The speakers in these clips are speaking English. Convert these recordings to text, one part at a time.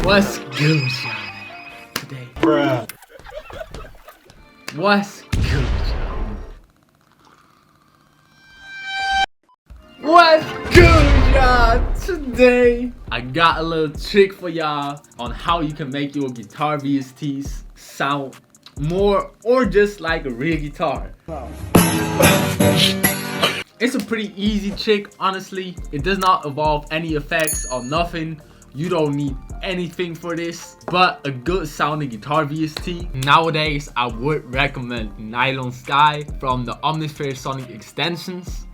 What's good, y'all? Today, Bruh. what's good, y'all? What's good, y'all? Today, I got a little trick for y'all on how you can make your guitar VSTs sound more or just like a real guitar. It's a pretty easy trick, honestly. It does not involve any effects or nothing. You don't need anything for this but a good sounding guitar VST. Nowadays, I would recommend Nylon Sky from the Omnisphere Sonic extensions.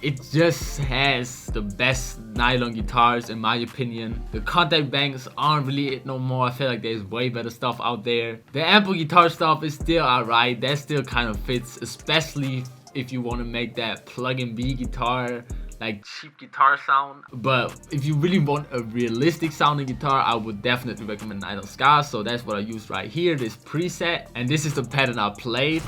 It just has the best nylon guitars in my opinion. The contact banks aren't really it no more. I feel like there's way better stuff out there. The ample guitar stuff is still alright. That still kind of fits, especially if you want to make that plug-in B guitar, like cheap guitar sound. But if you really want a realistic sounding guitar, I would definitely recommend Nylon Sky. So that's what I use right here, this preset. And this is the pattern I played.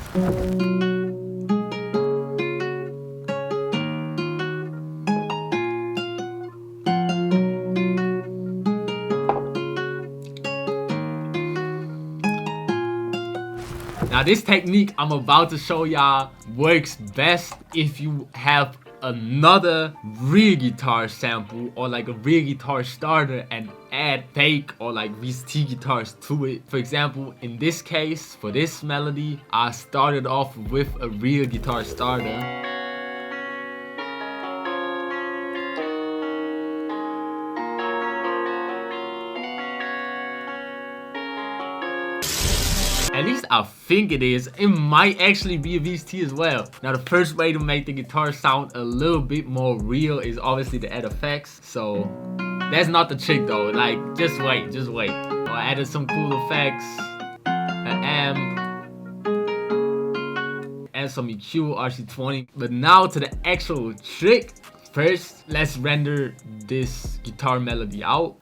Now this technique I'm about to show y'all works best if you have another real guitar sample or like a real guitar starter and add fake or like VST guitars to it. For example, in this case, for this melody, I started off with a real guitar starter. At least I think it is. It might actually be a VST as well. Now the first way to make the guitar sound a little bit more real is obviously to add effects. So that's not the trick though. Like just wait. Oh, I added some cool effects. An amp. And some EQ, RC20. But now to the actual trick. First, let's render this guitar melody out.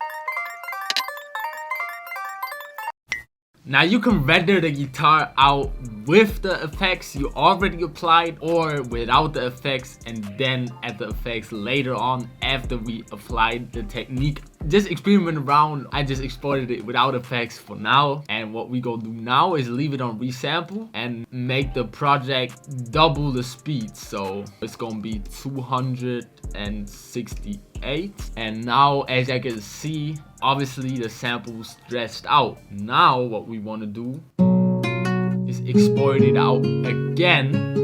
Now you can render the guitar out with the effects you already applied or without the effects and then add the effects later on after we applied the technique. Just experiment around. I just exported it without effects for now, and what we gonna do now is leave it on resample and make the project double the speed. So it's gonna be 268, and now as I can see, obviously the sample stretched out. Now what we want to do is export it out again.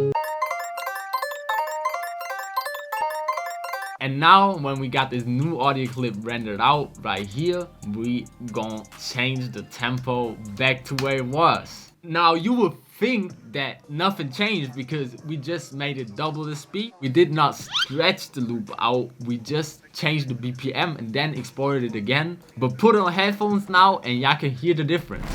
And now when we got this new audio clip rendered out right here, we gonna change the tempo back to where it was. Now you would think that nothing changed because we just made it double the speed. We did not stretch the loop out, we just changed the BPM and then exported it again. But put it on headphones now and y'all can hear the difference.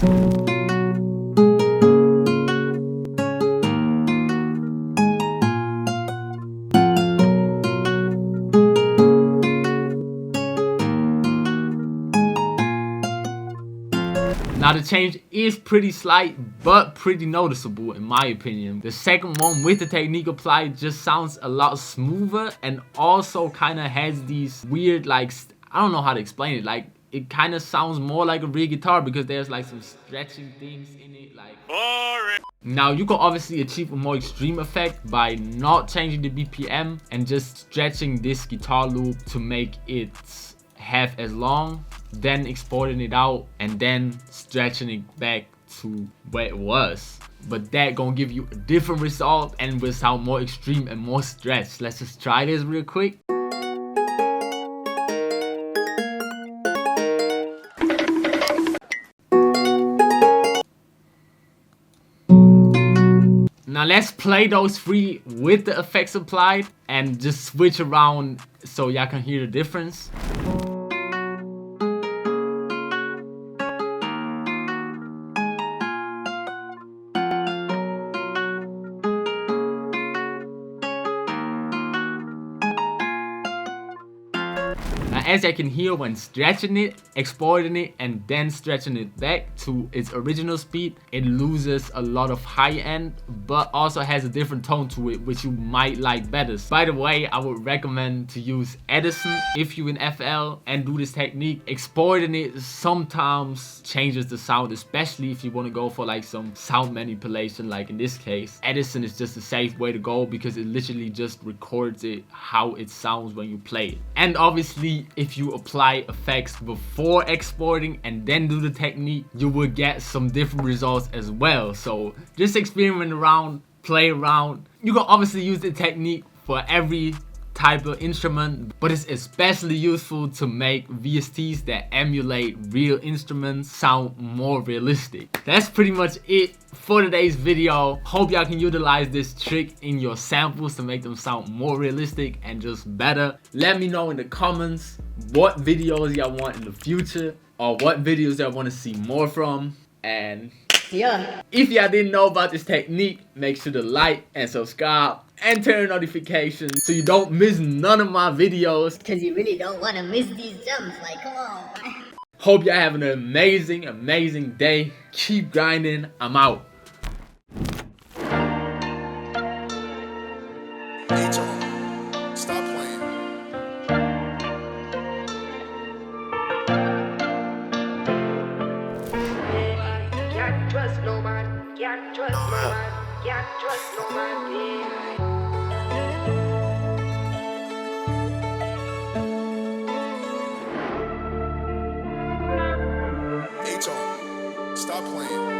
Now the change is pretty slight, but pretty noticeable in my opinion. The second one with the technique applied just sounds a lot smoother and also kind of has these weird, like, I don't know how to explain it. Like, it kind of sounds more like a real guitar because there's like some stretching things in it, like. Boring. Now you can obviously achieve a more extreme effect by not changing the BPM and just stretching this guitar loop to make it half as long, then exporting it out and then stretching it back to where it was. But that gonna give you a different result and will sound more extreme and more stretched. Let's just try this real quick. Now let's play those three with the effects applied and just switch around so y'all can hear the difference. The Now, as you can hear, when stretching it, exporting it, and then stretching it back to its original speed, it loses a lot of high end, but also has a different tone to it, which you might like better. By the way, I would recommend to use Edison if you in FL and do this technique. Exporting it sometimes changes the sound, especially if you want to go for like some sound manipulation, like in this case. Edison is just a safe way to go because it literally just records it how it sounds when you play it. And obviously, if you apply effects before exporting and then do the technique, you will get some different results as well. So just experiment around, play around. You can obviously use the technique for every type of instrument, but it's especially useful to make VSTs that emulate real instruments sound more realistic. That's pretty much it for today's video. Hope y'all can utilize this trick in your samples to make them sound more realistic and just better. Let me know in the comments what videos y'all want in the future, or what videos y'all want to see more from. And yeah, if y'all didn't know about this technique, make sure to like and subscribe and turn notifications so you don't miss none of my videos, because you really don't want to miss these jumps. Like, come on. Hope y'all having an amazing day. Keep grinding. I'm out. Stop playing. Can't trust no man. Can't trust no man. Can't trust no man. Stop playing.